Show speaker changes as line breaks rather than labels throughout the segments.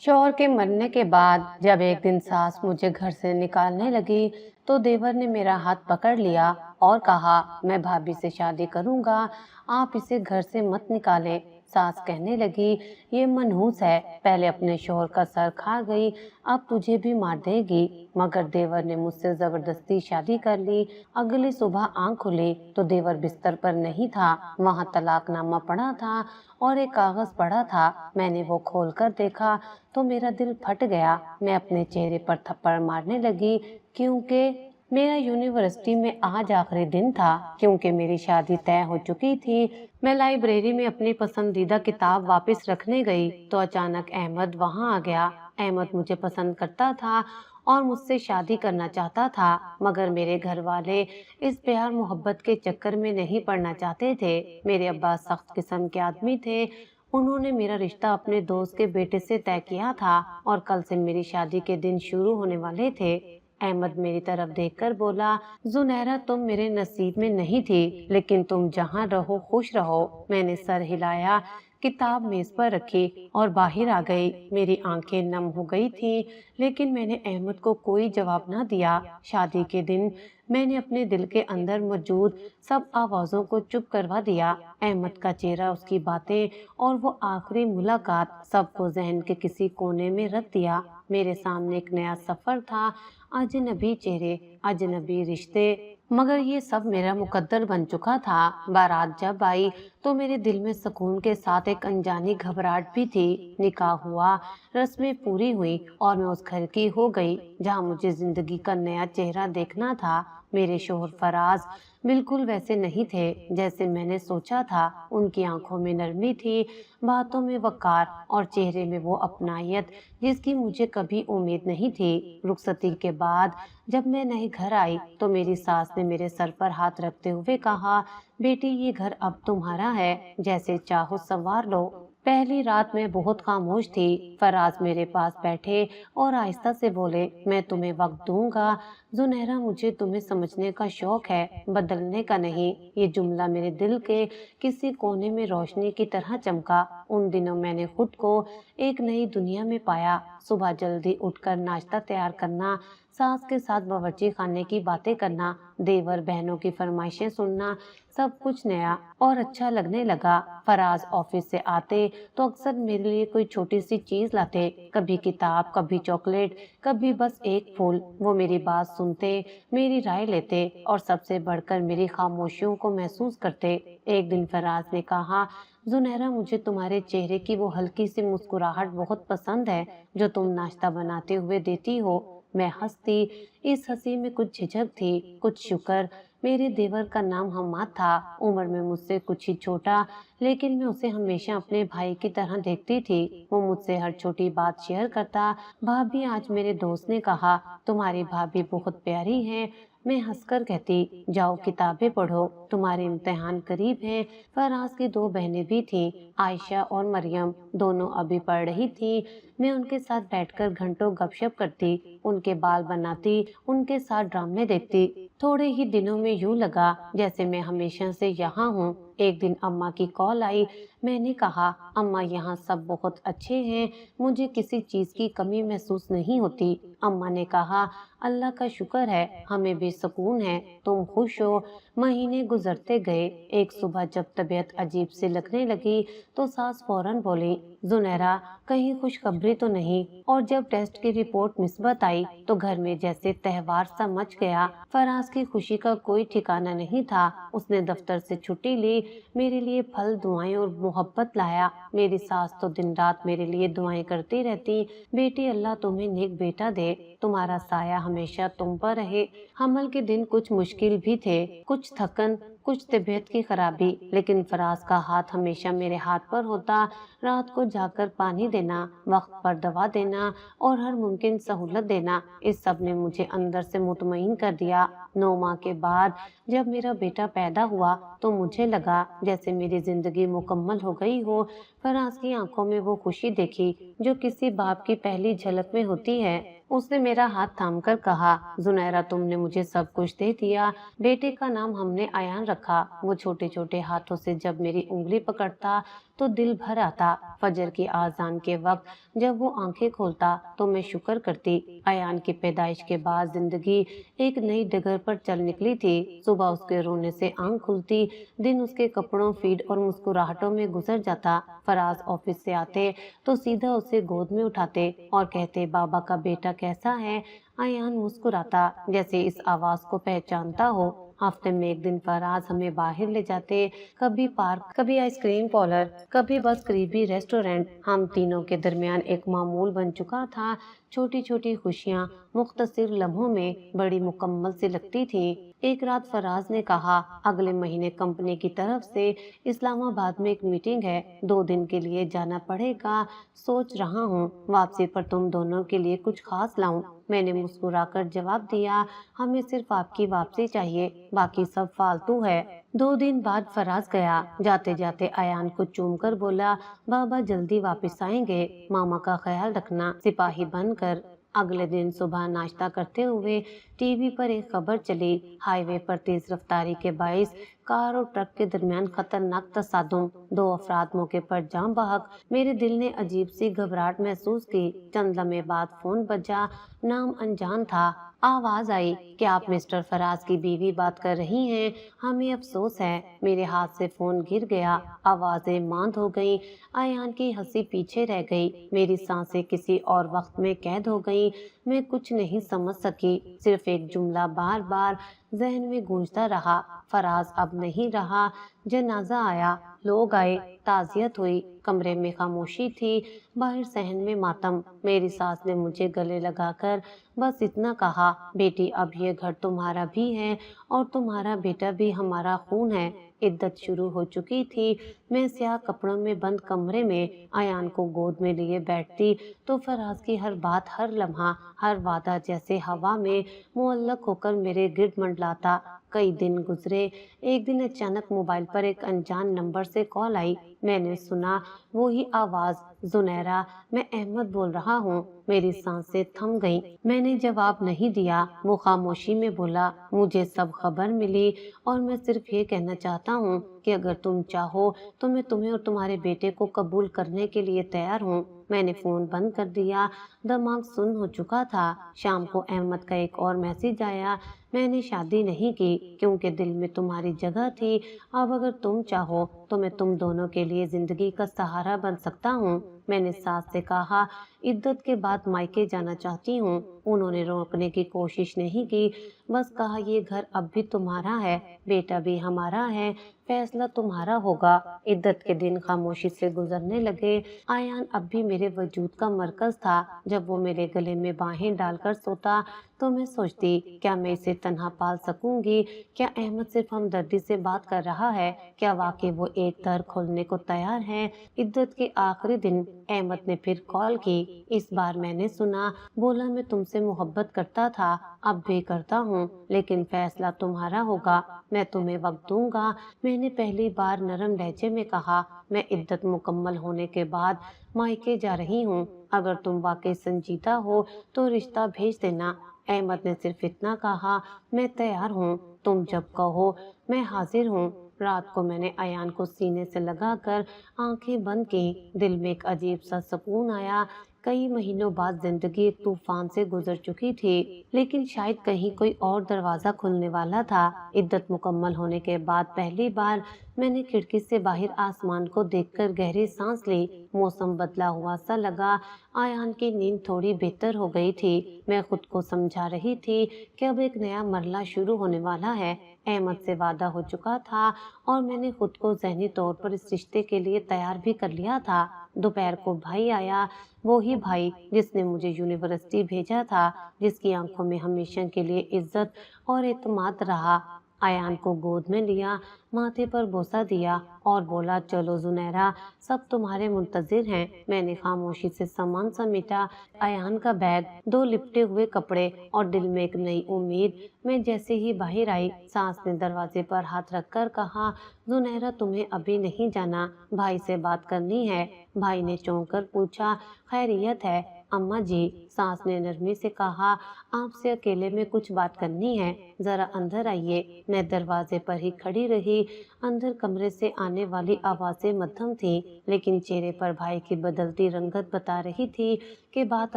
शौहर के मरने के बाद जब एक दिन सास मुझे घर से निकालने लगी तो देवर ने मेरा हाथ पकड़ लिया और कहा, मैं भाभी से शादी करूंगा, आप इसे घर से मत निकालें। सास कहने लगी, ये मनहूस है, पहले अपने शौहर का सर खा गई, अब तुझे भी मार देगी। मगर देवर ने मुझसे जबरदस्ती शादी कर ली। अगली सुबह आंख खुली तो देवर बिस्तर पर नहीं था, वहाँ तलाकनामा पड़ा था और एक कागज पड़ा था। मैंने वो खोल कर देखा तो मेरा दिल फट गया। मैं अपने चेहरे पर थप्पड़ मारने लगी क्योंकि मेरा यूनिवर्सिटी में आज आखिरी दिन था, क्योंकि मेरी शादी तय हो चुकी थी। मैं लाइब्रेरी में अपनी पसंदीदा किताब वापस रखने गई तो अचानक अहमद वहां आ गया। अहमद मुझे पसंद करता था और मुझसे शादी करना चाहता था, मगर मेरे घर वाले इस प्यार मोहब्बत के चक्कर में नहीं पड़ना चाहते थे। मेरे अब्बा सख्त किस्म के आदमी थे। उन्होंने मेरा रिश्ता अपने दोस्त के बेटे से तय किया था और कल से मेरी शादी के दिन शुरू होने वाले थे। अहमद मेरी तरफ देखकर बोला, जुनैरा तुम मेरे नसीब में नहीं थी, लेकिन तुम जहाँ रहो खुश रहो। मैंने सर हिलाया, किताब मेज पर रखी और बाहर आ गई। मेरी आंखें नम हो गई थी, लेकिन मैंने अहमद को कोई जवाब न दिया। शादी के दिन मैंने अपने दिल के अंदर मौजूद सब आवाजों को चुप करवा दिया। अहमद का चेहरा, उसकी बातें और वो आखिरी मुलाकात सबको जहन के किसी कोने में रख दिया। मेरे सामने एक नया सफर था, अजनबी चेहरे, अजनबी रिश्ते, मगर ये सब मेरा मुकद्दर बन चुका था। बारात जब आई तो मेरे दिल में सुकून के साथ एक अनजानी घबराहट भी थी। निकाह हुआ, रस्में पूरी हुई और मैं उस घर की हो गई जहाँ मुझे जिंदगी का नया चेहरा देखना था। मेरे शौहर फराज बिल्कुल वैसे नहीं थे जैसे मैंने सोचा था। उनकी आंखों में नरमी थी, बातों में वकार और चेहरे में वो अपनायत जिसकी मुझे कभी उम्मीद नहीं थी। रुखसती के बाद जब मैं नए घर आई तो मेरी सास ने मेरे सर पर हाथ रखते हुए कहा, बेटी ये घर अब तुम्हारा है, जैसे चाहो संवार लो। पहली रात में बहुत खामोश थी। फराज मेरे पास बैठे और आहिस्ता से बोले, मैं तुम्हें वक्त दूंगा जुनैरा, मुझे तुम्हें समझने का शौक है, बदलने का नहीं। ये जुमला मेरे दिल के किसी कोने में रोशनी की तरह चमका। उन दिनों मैंने खुद को एक नई दुनिया में पाया। सुबह जल्दी उठकर नाश्ता तैयार करना, सास के साथ बावर्ची खाने की बातें करना, देवर बहनों की फरमाइशें सुनना, सब कुछ नया और अच्छा लगने लगा। फराज ऑफिस से आते तो अक्सर मेरे लिए कोई छोटी सी चीज लाते, कभी किताब, कभी चॉकलेट, कभी बस एक फूल। वो मेरी बात सुनते, मेरी राय लेते और सबसे बढ़कर मेरी खामोशियों को महसूस करते। एक दिन फराज ने कहा, जुनैरा मुझे तुम्हारे चेहरे की वो हल्की सी मुस्कुराहट बहुत पसंद है जो तुम नाश्ता बनाते हुए देती हो। मैं हंसती। इस हंसी में कुछ झिझक थी, कुछ शुक्र। मेरे देवर का नाम हम्माद था, उम्र में मुझसे कुछ ही छोटा, लेकिन मैं उसे हमेशा अपने भाई की तरह देखती थी। वो मुझसे हर छोटी बात शेयर करता। भाभी, आज मेरे दोस्त ने कहा तुम्हारी भाभी बहुत प्यारी है। मैं हंसकर कहती, जाओ किताबें पढ़ो, तुम्हारे इम्तिहान करीब हैं। फराज की दो बहनें भी थीं, आयशा और मरियम, दोनों अभी पढ़ रही थीं। मैं उनके साथ बैठकर घंटों गपशप करती, उनके बाल बनाती, उनके साथ ड्रामे देखती। थोड़े ही दिनों में यूं लगा जैसे मैं हमेशा से यहाँ हूँ। एक दिन अम्मा की कॉल आई। मैंने कहा, अम्मा यहाँ सब बहुत अच्छे हैं, मुझे किसी चीज की कमी महसूस नहीं होती। अम्मा ने कहा, अल्लाह का शुक्र है, हमें भी सुकून है, तुम खुश हो। महीने गुजरते गए। एक सुबह जब तबीयत अजीब से लगने लगी तो सास फौरन बोली, जुनैरा कहीं खुशखबरी तो नहीं। और जब टेस्ट की रिपोर्ट मिस्बत आई तो घर में जैसे त्योहार सा मच गया। फराज की खुशी का कोई ठिकाना नहीं था। उसने दफ्तर से छुट्टी ली, मेरे लिए फल, दुआएं और मोहब्बत लाया। मेरी सास तो दिन रात मेरे लिए दुआएं करती रहती, बेटी अल्लाह तुम्हें नेक बेटा दे, तुम्हारा साया हमेशा तुम पर रहे। हमल के दिन कुछ मुश्किल भी थे, कुछ थकन, कुछ तबीयत की खराबी, लेकिन फराज का हाथ हमेशा मेरे हाथ पर होता। रात को जाकर पानी देना, वक्त पर दवा देना और हर मुमकिन सहूलत देना, इस सब ने मुझे अंदर से मुतमईन कर दिया। 9 माह के बाद जब मेरा बेटा पैदा हुआ तो मुझे लगा जैसे मेरी जिंदगी मुकम्मल हो गई हो। फराज की आंखों में वो खुशी देखी जो किसी बाप की पहली झलक में होती है। उसने मेरा हाथ थामकर कहा, जुनैरा तुमने मुझे सब कुछ दे दिया, बेटे का नाम हमने अयान रखा रखा। वो छोटे छोटे हाथों से जब मेरी उंगली पकड़ता तो दिल भर आता। फजर की आजान के वक्त जब वो आंखें खोलता तो मैं शुक्र करती। अयान की पैदाइश के बाद जिंदगी एक नई डगर पर चल निकली थी। सुबह उसके रोने से आंख खुलती, दिन उसके कपड़ों, फीड और मुस्कुराहटों में गुजर जाता। फराज ऑफिस से आते तो सीधा उसे गोद में उठाते और कहते, बाबा का बेटा कैसा है। अयान मुस्कुराता, जैसे इस आवाज को पहचानता हो। हफ्ते में एक दिन फराज हमें बाहर ले जाते, कभी पार्क, कभी आइसक्रीम पार्लर, कभी बस करीबी रेस्टोरेंट। हम तीनों के दरमियान एक मामूल बन चुका था। छोटी छोटी खुशियाँ मुख्तसर लम्हों में बड़ी मुकम्मल सी लगती थी। एक रात फराज ने कहा, अगले महीने कंपनी की तरफ से इस्लामाबाद में एक मीटिंग है, 2 दिन के लिए जाना पड़ेगा। सोच रहा हूँ वापसी पर तुम दोनों के लिए कुछ खास लाऊं। मैंने मुस्कुराकर जवाब दिया, हमें सिर्फ आपकी वापसी चाहिए, बाकी सब फालतू है। 2 दिन बाद फराज गया। जाते जाते अयान को चूमकर बोला, बाबा जल्दी वापस आएंगे, मामा का ख्याल रखना, सिपाही बनकर। अगले दिन सुबह नाश्ता करते हुए टीवी पर एक खबर चली, हाईवे पर तेज रफ्तारी के बाइस कार और ट्रक के दरमियान खतरनाक तसादुम, 2 अफराद मौके पर जाम बहक। मेरे दिल ने अजीब सी घबराहट महसूस की। चंद लम्हे बाद फोन बजा, नाम अनजान था। आवाज आई, क्या आप मिस्टर फराज की बीवी बात कर रही हैं? हमें अफसोस है। मेरे हाथ से फोन गिर गया, आवाजें मांद हो गईं, अयान की हंसी पीछे रह गई, मेरी सांसें किसी और वक्त में कैद हो गईं। मैं कुछ नहीं समझ सकी, सिर्फ एक जुमला बार बार जहन में गूंजता रहा, फराज अब नहीं रहा। जनाजा आया, लोग आए, ताजियत हुई, कमरे में खामोशी थी, बाहर सहन में मातम। मेरी सास ने मुझे गले लगाकर बस इतना कहा, बेटी अब ये घर तुम्हारा भी है और तुम्हारा बेटा भी हमारा खून है। इद्दत शुरू हो चुकी थी। मैं स्याह कपड़ों में बंद कमरे में अयान को गोद में लिए बैठती तो फराज की हर बात, हर लम्हा, हर वादा जैसे हवा में मुअल्लक होकर मेरे गिर्द मंडलाता। कई दिन गुजरे। एक दिन अचानक मोबाइल पर एक अनजान नंबर से कॉल आई। मैंने सुना, वही आवाज, जुनैरा, मैं अहमद बोल रहा हूँ। मेरी सांसें थम गईं। मैंने जवाब नहीं दिया। वो खामोशी में बोला, मुझे सब खबर मिली और मैं सिर्फ ये कहना चाहता हूँ कि अगर तुम चाहो तो मैं तुम्हें और तुम्हारे बेटे को कबूल करने के लिए तैयार हूँ। मैंने फोन बंद कर दिया, दिमाग सुन्न हो चुका था। शाम को अहमद का एक और मैसेज आया, मैंने शादी नहीं की क्योंकि दिल में तुम्हारी जगह थी। अब अगर तुम चाहो तो मैं तुम दोनों के लिए जिंदगी का सहारा बन सकता हूँ। मैंने सास से कहा, इद्दत के बाद मायके जाना चाहती हूँ। उन्होंने रोकने की कोशिश नहीं की, बस कहा, ये घर अब भी तुम्हारा है, बेटा भी हमारा है, फैसला तुम्हारा होगा। इद्दत के दिन खामोशी से गुजरने लगे। आयान अब भी मेरे वजूद का मरकज था। जब वो मेरे गले में बाहें डालकर सोता तो मैं सोचती, क्या मैं इसे तन्हा पाल सकूंगी? क्या अहमद सिर्फ हमदर्दी से बात कर रहा है? क्या वाकई वो एक दर खोलने को तैयार है? इद्दत के आखिरी दिन अहमद ने फिर कॉल की। इस बार मैंने सुना, बोला, मैं तुमसे मोहब्बत करता था, अब भी करता हूँ, लेकिन फैसला तुम्हारा होगा, मैं तुम्हें वक्त दूंगा। मैंने पहली बार नरम लहजे में कहा, मैं इद्दत मुकम्मल होने के बाद मायके जा रही हूँ, अगर तुम वाकई संजीदा हो तो रिश्ता भेज देना। अहमद ने सिर्फ इतना कहा, मैं तैयार हूँ, तुम जब कहो मैं हाजिर हूँ। रात को मैंने अयान को सीने से लगाकर आंखें बंद की। दिल में एक अजीब सा सुकून आया। कई महीनों बाद जिंदगी एक तूफान से गुजर चुकी थी, लेकिन शायद कहीं कोई और दरवाजा खुलने वाला था। इद्दत मुकम्मल होने के बाद पहली बार मैंने खिड़की से बाहर आसमान को देखकर गहरी सांस ली। मौसम बदला हुआ सा लगा। आयान की नींद थोड़ी बेहतर हो गई थी। मैं खुद को समझा रही थी कि अब एक नया मरला शुरू होने वाला है। अहमद से वादा हो चुका था और मैंने खुद को ज़हनी तौर पर इस रिश्ते के लिए तैयार भी कर लिया था। दोपहर को भाई आया, वो ही भाई जिसने मुझे यूनिवर्सिटी भेजा था, जिसकी आंखों में हमेशा के लिए इज्जत और एतमाद रहा। अयान को गोद में लिया, माथे पर बोसा दिया और बोला, चलो जुनैरा, सब तुम्हारे मुंतजिर हैं। मैंने खामोशी से सामान समेटा, अयान का बैग, 2 लिपटे हुए कपड़े और दिल में एक नई उम्मीद। मैं जैसे ही बाहर आई, सास ने दरवाजे पर हाथ रखकर कहा, जुनैरा तुम्हें अभी नहीं जाना, भाई से बात करनी है। भाई ने चौंक कर पूछा, खैरियत है? अम्मा जी, सास ने नरमी से कहा, आपसे अकेले में कुछ बात करनी है, जरा अंदर आइए। मैं दरवाजे पर ही खड़ी रही। अंदर कमरे से आने वाली आवाजें मध्यम थी, लेकिन चेहरे पर भाई की बदलती रंगत बता रही थी कि बात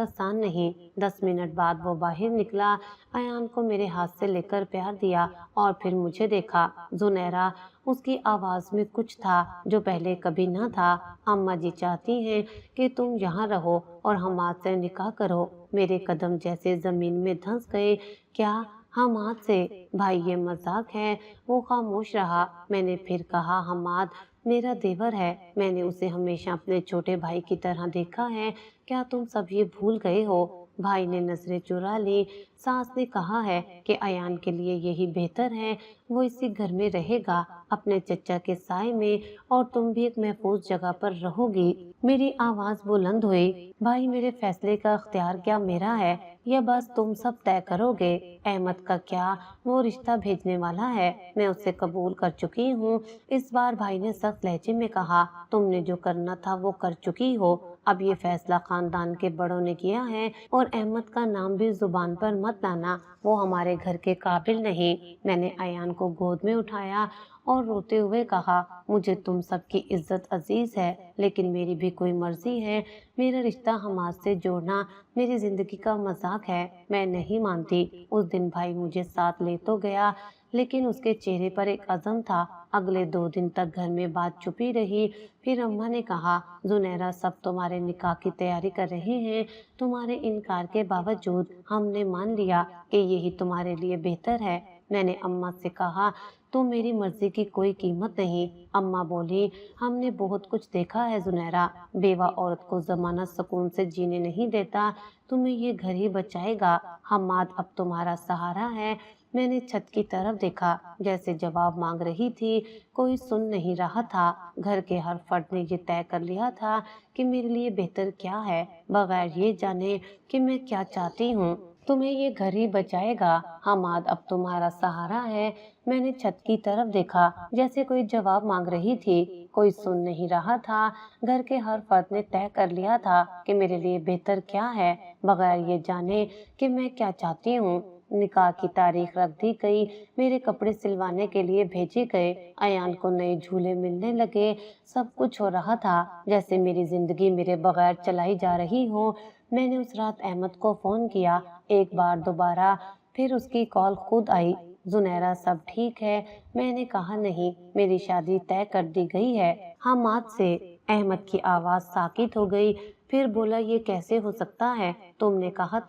आसान नहीं। 10 मिनट बाद वो बाहर निकला। अयान को मेरे हाथ से लेकर प्यार दिया और फिर मुझे देखा। जुनैरा, उसकी आवाज में कुछ था जो पहले कभी न था। अम्मा जी चाहती हैं कि तुम यहाँ रहो और हम आज से निकाह करो। मेरे कदम जैसे जमीन में धंस गए। क्या हमाद से? भाई ये मजाक है। वो खामोश रहा। मैंने फिर कहा, हमाद मेरा देवर है। मैंने उसे हमेशा अपने छोटे भाई की तरह देखा है। क्या तुम सब ये भूल गए हो? भाई ने नजरें चुरा ली। सास ने कहा है कि अयान के लिए यही बेहतर है। वो इसी घर में रहेगा, अपने चचा के साए में, और तुम भी एक महफूज जगह पर रहोगी। मेरी आवाज बुलंद हुई। भाई, मेरे फैसले का अख्तियार क्या मेरा है या बस तुम सब तय करोगे? अहमद का क्या? वो रिश्ता भेजने वाला है। मैं उसे कबूल कर चुकी हूँ। इस बार भाई ने सख्त लहजे में कहा, तुमने जो करना था वो कर चुकी हो। अब ये फैसला खानदान के बड़ों ने किया है और अहमद का नाम भी जुबान पर मत लाना। वो हमारे घर के काबिल नहीं। मैंने अयान को गोद में उठाया और रोते हुए कहा, मुझे तुम सबकी इज्जत अजीज है, लेकिन मेरी भी कोई मर्जी है। मेरा रिश्ता हमाद से जोड़ना मेरी जिंदगी का मजाक है। मैं नहीं मानती। उस दिन भाई मुझे साथ ले तो गया, लेकिन उसके चेहरे पर एक अज़म था। अगले 2 दिन तक घर में बात छुपी रही। फिर अम्मा ने कहा, जुनैरा, सब तुम्हारे निकाह की तैयारी कर रहे हैं। तुम्हारे इनकार के बावजूद हमने मान लिया कि यही तुम्हारे लिए बेहतर है। मैंने अम्मा से कहा, तो मेरी मर्जी की कोई कीमत नहीं। अम्मा बोली, हमने बहुत कुछ देखा है जुनैरा। बेवा औरत को जमाना सुकून से जीने नहीं देता। तुम्हें ये घर ही बचाएगा। हमाद अब तुम्हारा सहारा है। मैंने छत की तरफ देखा, जैसे जवाब मांग रही थी। कोई सुन नहीं रहा था। घर के हर फर्द ने ये तय कर लिया था कि मेरे लिए बेहतर क्या है, बगैर ये जाने कि मैं क्या चाहती हूँ। तुम्हें ये घर ही बचाएगा। हमाद अब तुम्हारा सहारा है। मैंने छत की तरफ देखा, जैसे कोई जवाब मांग रही थी। कोई सुन नहीं रहा था। घर के हर फर्द ने तय कर लिया था कि मेरे लिए बेहतर क्या है, बगैर ये जाने कि मैं क्या चाहती हूँ। निकाह की तारीख रख दी गई। मेरे कपड़े सिलवाने के लिए भेजे गए। अयान को नए झूले मिलने लगे। सब कुछ हो रहा था जैसे मेरी जिंदगी मेरे बगैर चलाई जा रही हो। मैंने उस रात अहमद को फोन किया, एक बार दोबारा, फिर उसकी कॉल खुद आई। जुनैरा, सब ठीक है? मैंने कहा, नहीं, मेरी शादी तय कर दी गई है हमाद से। अहमद की आवाज साकित हो गई। फिर बोला, ये कैसे हो सकता है? तुमने कहा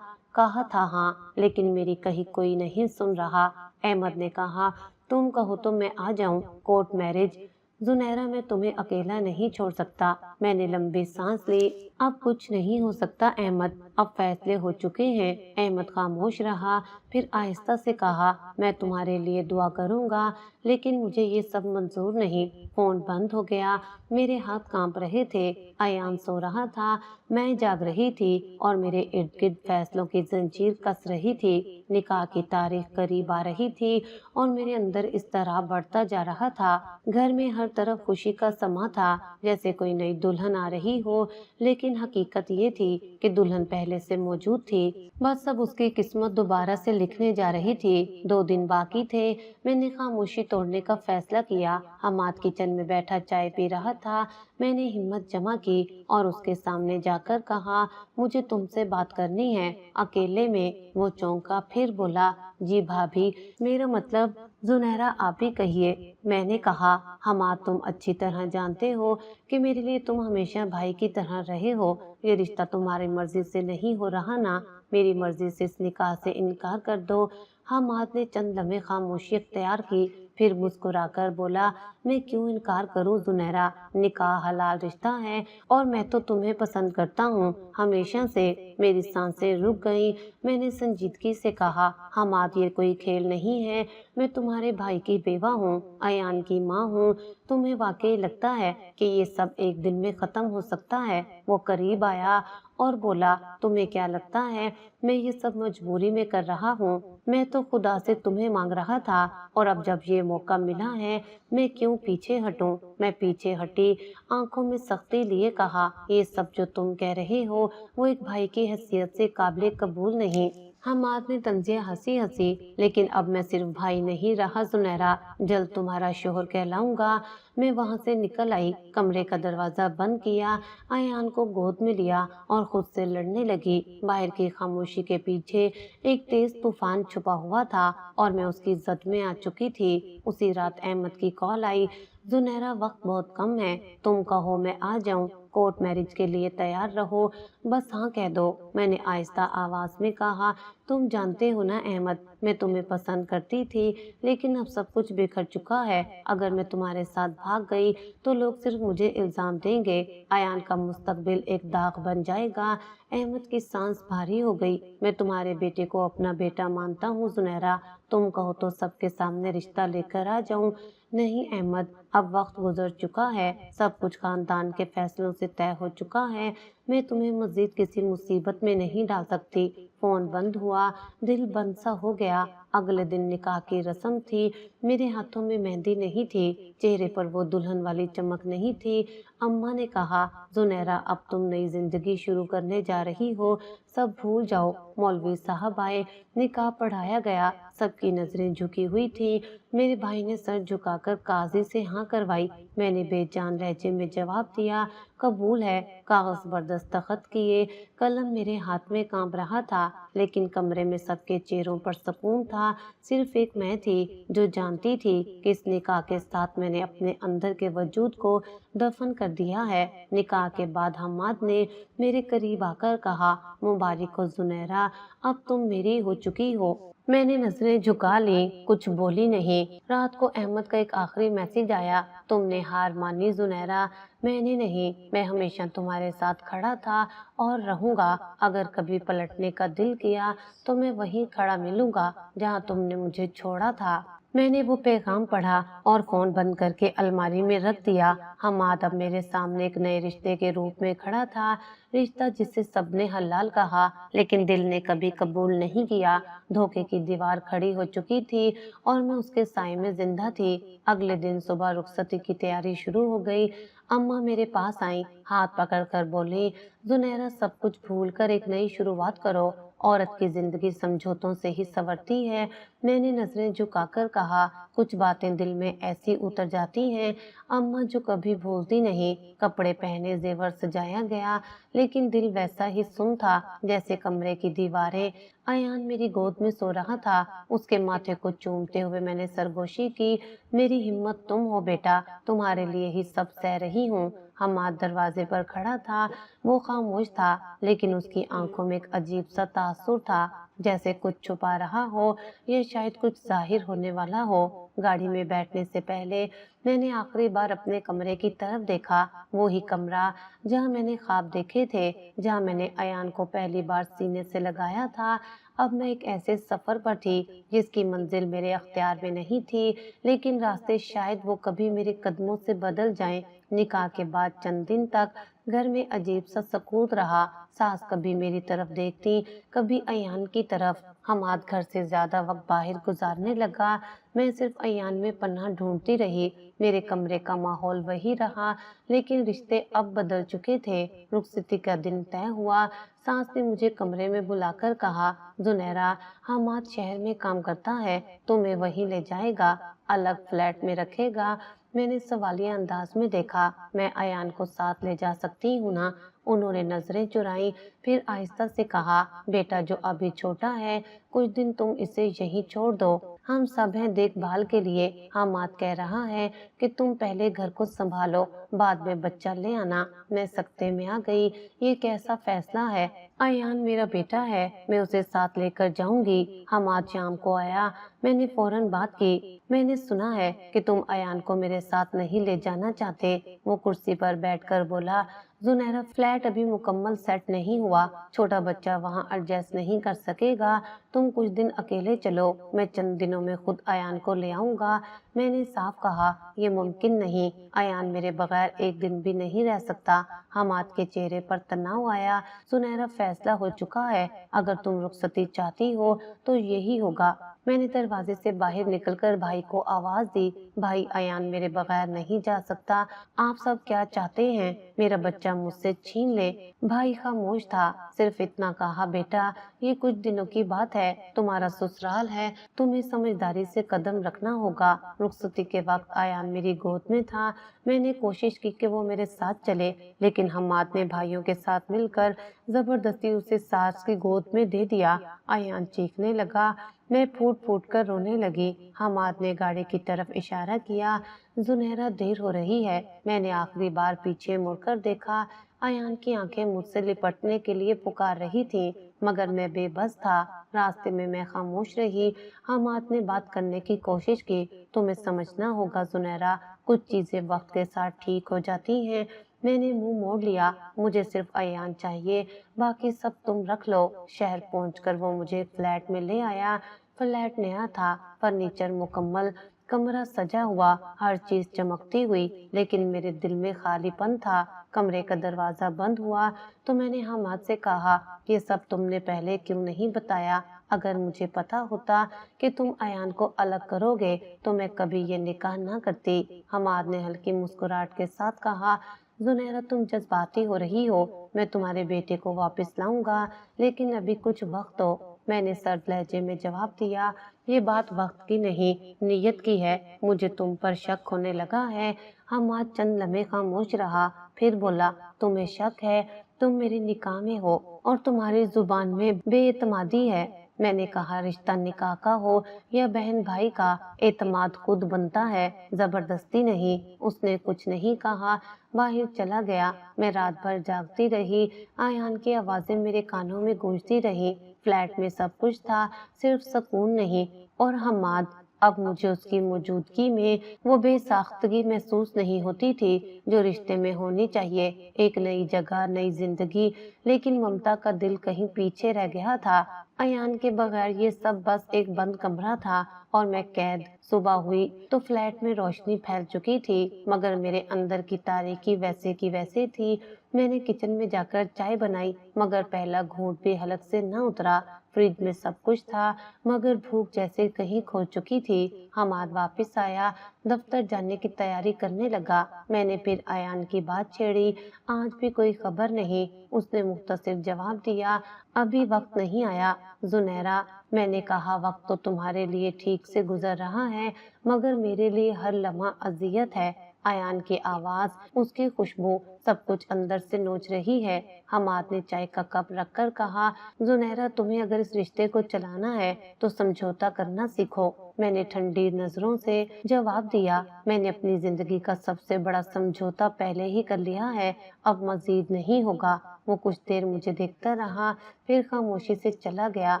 था हाँ, लेकिन मेरी कहीं कोई नहीं सुन रहा। अहमद ने कहा, तुम कहो तो मैं आ जाऊं। Court marriage? जुनैरा, मैं तुम्हें अकेला नहीं छोड़ सकता। मैंने लंबी सांस ली। अब कुछ नहीं हो सकता अहमद, अब फैसले हो चुके हैं। अहमद खामोश रहा, फिर आहिस्ता से कहा, मैं तुम्हारे लिए दुआ करूंगा, लेकिन मुझे ये सब मंजूर नहीं। फोन बंद हो गया। मेरे हाथ कांप रहे थे। अयान सो रहा था, मैं जाग रही थी और मेरे इर्द गिर्द फैसलों की जंजीर कस रही थी। निकाह की तारीख करीब आ रही थी और मेरे अंदर इस तरह बढ़ता जा रहा था। घर में हर तरफ खुशी का समा था, जैसे कोई नई दुल्हन आ रही हो, लेकिन हकीकत ये थी कि दुल्हन पहले से मौजूद थी। बस अब उसकी किस्मत दोबारा से लिखने जा रही थी। 2 दिन बाकी थे। मैंने खामोशी तोड़ने का फैसला किया। हमाद किचन में बैठा चाय पी रहा था। मैंने हिम्मत जमा की और उसके सामने जाकर कहा, मुझे तुमसे बात करनी है, अकेले में। वो चौंका, फिर बोला, जी भाभी, मेरा मतलब जुनैरा, आप ही कहिए। मैंने कहा, हमाद, तुम अच्छी तरह जानते हो कि मेरे लिए तुम हमेशा भाई की तरह रहे हो। ये रिश्ता तुम्हारी मर्जी से नहीं हो रहा ना? मेरी मर्जी से इस निकाह से इनकार कर दो। हमाद ने चंद लम्हे खामोशी अख्तियार की, फिर मुस्कुराकर बोला, मैं क्यों इनकार करूं जुनैरा? निकाह हलाल रिश्ता है और मैं तो तुम्हें पसंद करता हूँ, हमेशा से। मेरी सांसें रुक गईं। मैंने संजीदगी से कहा, हमाद, ये कोई खेल नहीं है। मैं तुम्हारे भाई की बेवा हूँ, अयान की माँ हूँ। तुम्हें वाकई लगता है कि ये सब एक दिन में खत्म हो सकता है? वो करीब आया اور بولا تمہیں کیا لگتا ہے میں یہ سب مجبوری میں کر رہا ہوں؟ میں تو خدا سے تمہیں مانگ رہا تھا اور اب جب یہ موقع ملا ہے میں کیوں پیچھے ہٹوں؟ میں پیچھے ہٹی، آنکھوں میں سختی لیے کہا یہ سب جو تم کہہ رہے ہو وہ ایک بھائی کی حیثیت سے قابل قبول نہیں۔ حماد نے طنزیہ ہنسی لیکن اب میں صرف بھائی نہیں رہا زنیرا، جلد تمہارا شوہر کہلاؤں گا۔ میں وہاں سے نکل آئی، کمرے کا دروازہ بند کیا، ایان کو گود میں لیا اور خود سے لڑنے لگی۔ باہر کی خاموشی کے پیچھے ایک تیز طوفان چھپا ہوا تھا اور میں اس کی زد میں آ چکی تھی۔ اسی رات احمد کی کال آئی، زنیرا وقت بہت کم ہے، تم کہو میں آ جاؤں، کورٹ میرج کے لیے تیار رہو، بس ہاں کہہ دو۔ میں نے آہستہ آواز میں کہا تم جانتے ہو نا احمد میں تمہیں پسند کرتی تھی لیکن اب سب کچھ بکھر چکا ہے، اگر میں تمہارے ساتھ بھاگ گئی تو لوگ صرف مجھے الزام دیں گے، ایان کا مستقبل ایک داغ بن جائے گا۔ احمد کی سانس بھاری ہو گئی۔ میں تمہارے بیٹے کو اپنا بیٹا مانتا ہوں زنیرا، تم کہو تو سب کے سامنے رشتہ لے کر آ جاؤں۔ نہیں احمد، اب وقت گزر چکا ہے، سب کچھ خاندان کے فیصلوں سے طے ہو چکا ہے، میں تمہیں مزید کسی مصیبت میں نہیں ڈال سکتی۔ فون بند ہوا، دل بند سا ہو گیا۔ اگلے دن نکاح کی رسم تھی، میرے ہاتھوں میں مہندی نہیں تھی، چہرے پر وہ دلہن والی چمک نہیں تھی۔ اماں نے کہا زنیرا اب تم نئی زندگی شروع کرنے جا رہی ہو، سب بھول جاؤ۔ مولوی صاحب آئے، نکاح پڑھایا گیا، سب کی نظریں جھکی ہوئی تھی۔ میرے بھائی نے سر جھکا کر قاضی سے ہاں کروائی، میں نے بے جان لہجے میں جواب دیا قبول ہے۔ کاغذ پر دستخط کیے، قلم میرے ہاتھ میں کانپ رہا تھا لیکن کمرے میں سب کے چہروں پر سکون تھا، صرف ایک میں تھی جو جانتی تھی کہ اس نکاح کے ساتھ میں نے اپنے اندر کے وجود کو دفن کر دیا ہے۔ نکاح کے بعد حماد نے میرے قریب آ کر کہا مبارک ہو زنیرا، اب تم میری ہو چکی ہو۔ میں نے نظریں جھکا لیں، کچھ بولی نہیں۔ رات کو احمد کا ایک آخری میسج آیا، تم نے ہار مانی زنیرا، میں نے نہیں، میں ہمیشہ تمہارے ساتھ کھڑا تھا اور رہوں گا، اگر کبھی پلٹنے کا دل کیا تو میں وہیں کھڑا ملوں گا جہاں تم نے مجھے چھوڑا تھا۔ میں نے وہ پیغام پڑھا اور فون بند کر کے الماری میں رکھ دیا۔ حماد اب میرے سامنے ایک نئے رشتے کے روپ میں کھڑا تھا، رشتہ جسے سب نے حلال کہا لیکن دل نے کبھی قبول نہیں کیا۔ دھوکے کی دیوار کھڑی ہو چکی تھی اور میں اس کے سائے میں زندہ تھی۔ اگلے دن صبح رخصتی کی تیاری شروع ہو گئی۔ اماں میرے پاس آئیں، ہاتھ پکڑ کر بولی زنیرا سب کچھ بھول کر ایک نئی شروعات کرو، عورت کی زندگی سمجھوتوں سے ہی سنورتی ہے۔ میں نے نظریں جھکا کر کہا کچھ باتیں دل میں ایسی اتر جاتی ہیں اماں جو کبھی بھولتی نہیں۔ کپڑے پہنے، زیور سجایا گیا لیکن دل ویسا ہی سن تھا جیسے کمرے کی دیواریں۔ ایان میری گود میں سو رہا تھا، اس کے ماتھے کو چومتے ہوئے میں نے سرگوشی کی میری ہمت تم ہو بیٹا، تمہارے لیے ہی سب سہ رہی ہوں۔ حماد دروازے پر کھڑا تھا، وہ خاموش تھا لیکن اس کی آنکھوں میں ایک عجیب سا تاثر تھا، جیسے کچھ چھپا رہا ہو یا شاید کچھ ظاہر ہونے والا ہو۔ گاڑی میں بیٹھنے سے پہلے میں نے آخری بار اپنے کمرے کی طرف دیکھا، وہی کمرہ جہاں میں نے خواب دیکھے تھے، جہاں میں نے ایان کو پہلی بار سینے سے لگایا تھا۔ اب میں ایک ایسے سفر پر تھی جس کی منزل میرے اختیار میں نہیں تھی لیکن راستے شاید وہ کبھی میرے قدموں سے بدل جائیں۔ نکاح کے بعد چند دن تک گھر میں عجیب سا سکوت رہا، ساس کبھی میری طرف دیکھتی کبھی ایان کی طرف۔ حماد گھر سے زیادہ وقت باہر گزارنے لگا، میں صرف ایان میں پناہ ڈھونڈتی رہی۔ میرے کمرے کا ماحول وہی رہا لیکن رشتے اب بدل چکے تھے۔ رخصتی کا دن طے ہوا، ساس نے مجھے کمرے میں بلا کر کہا زنیرا حماد شہر میں کام کرتا ہے، تمہیں وہیں لے جائے گا، الگ فلیٹ میں رکھے گا۔ میں نے سوالیہ انداز میں دیکھا، میں ایان کو ساتھ لے جا سکتی ہوں نا؟ انہوں نے نظریں چرائیں، پھر آہستہ سے کہا بیٹا جو ابھی چھوٹا ہے کچھ دن تم اسے یہیں چھوڑ دو، ہم سب ہیں دیکھ بھال کے لیے۔ حماد کہہ رہا ہے کہ تم پہلے گھر کو سنبھالو، بعد میں بچہ لے آنا۔ میں سکتے میں آ گئی، یہ کیسا فیصلہ ہے؟ ایان میرا بیٹا ہے، میں اسے ساتھ لے کر جاؤں گی۔ حماد شام کو آیا، میں نے فوراً بات کی، میں نے سنا ہے کہ تم ایان کو میرے ساتھ نہیں لے جانا چاہتے۔ وہ کرسی پر بیٹھ کر بولا जुनैरा, फ्लैट अभी मुकम्मल सेट नहीं हुआ, छोटा बच्चा वहाँ एडजस्ट नहीं कर सकेगा, तुम कुछ दिन अकेले चलो, मैं चंद दिनों में खुद अयान को ले आऊंगा। मैंने साफ कहा, ये मुमकिन नहीं, अयान मेरे बगैर एक दिन भी नहीं रह सकता। हमाद के चेहरे पर तनाव आया। सुनहरा, फैसला हो चुका है, अगर तुम रुखसती चाहती हो तो यही होगा। मैंने दरवाजे से बाहर निकलकर भाई को आवाज दी, भाई, अयान मेरे बगैर नहीं जा सकता, आप सब क्या चाहते हैं, मेरा बच्चा मुझसे छीन ले। भाई खामोश था, सिर्फ इतना कहा, बेटा ये कुछ दिनों की बात है, तुम्हारा ससुराल है, तुम्हें समझदारी से कदम रखना होगा। रुखसती के वक्त अयान मेरी गोद में था, मैंने कोशिश की कि वो मेरे साथ चले, लेकिन हम्माद ने भाइयों के साथ मिलकर जबरदस्ती उसे सास की गोद में दे दिया। अयान चीखने लगा, मैं फूट फूट कर रोने लगी। हम्माद ने गाड़ी की तरफ इशारा किया। जुनैरा, देर हो रही है। मैंने आखिरी बार पीछे मुड़कर देखा। अयान की आंखें मुझसे लिपटने के लिए पुकार रही थीं, मगर मैं बेबस था। रास्ते में मैं खामोश रही। हम्माद ने बात करने की कोशिश की, तुम्हें समझना होगा जुनैरा, कुछ चीजें वक्त के साथ ठीक हो जाती हैं। मैंने मुंह मोड़ लिया, मुझे सिर्फ अयान चाहिए, बाकी सब तुम रख लो। शहर पहुंचकर वो मुझे फ्लैट में ले आया। फ्लैट नया था, फर्नीचर मुकम्मल, कमरा सजा हुआ, हर चीज चमकती हुई, लेकिन मेरे दिल में खालीपन था। कमरे का दरवाजा बंद हुआ तो मैंने हम्माद से कहा, ये सब तुमने पहले क्यों नहीं बताया? अगर मुझे पता होता कि तुम अयान को अलग करोगे तो मैं कभी ये निकाह ना करती। हम्माद ने हल्की मुस्कुराहट के साथ कहा, जुनैरा, तुम जज्बाती हो रही हो, मैं तुम्हारे बेटे को वापस लाऊंगा, लेकिन अभी कुछ वक्त दो। मैंने सर्द लहजे में जवाब दिया, ये बात वक्त की नहीं, नीयत की है, मुझे तुम पर शक होने लगा है। हम्माद चंद लम्हे खामोश रहा, फिर बोला, तुम्हें शक है? तुम मेरे निकाह में हो और तुम्हारी जुबान में बेएतमादी है। मैंने कहा, रिश्ता निकाह का हो या बहन भाई का, एतमाद खुद बनता है, जबरदस्ती नहीं। उसने कुछ नहीं कहा, बाहर चला गया। मैं रात भर जागती रही, अयान की आवाजें मेरे कानों में गूंजती रही। फ्लैट में सब कुछ था, सिर्फ सुकून नहीं। और हम्माद, अब मुझे उसकी मौजूदगी में वो बेसाख्तगी महसूस नहीं होती थी जो रिश्ते में होनी चाहिए। एक नई जगह, नई जिंदगी, लेकिन ममता का दिल कहीं पीछे रह गया था। अयान के बगैर ये सब बस एक बंद कमरा था और मैं कैद। सुबह हुई तो फ्लैट में रोशनी फैल चुकी थी, मगर मेरे अंदर की तारीकी वैसे की वैसे थी। मैंने किचन में जाकर चाय बनाई, मगर पहला घूंट भी हलक से न उतरा। फ्रिज में सब कुछ था, मगर भूख जैसे कहीं खो चुकी थी। हमाद वापस आया, दफ्तर जाने की तैयारी करने लगा। मैंने फिर अयान की बात छेड़ी, आज भी कोई खबर नहीं। उसने मुख्तसर जवाब दिया, अभी वक्त नहीं आया। जुनैरा, मैंने कहा, वक्त तो तुम्हारे लिए ठीक से गुजर रहा है, मगर मेरे लिए हर लम्हा अजियत है। अयान की आवाज, उसकी खुशबू, सब कुछ अंदर से नोच रही है। हमाद ने चाय का कप रखकर कहा, जुनैरा, तुम्हें अगर इस रिश्ते को चलाना है तो समझौता करना सीखो। मैंने ठंडी नजरों से जवाब दिया, मैंने अपनी जिंदगी का सबसे बड़ा समझौता पहले ही कर लिया है, अब मजीद नहीं होगा। वो कुछ देर मुझे देखता रहा, फिर खामोशी से चला गया।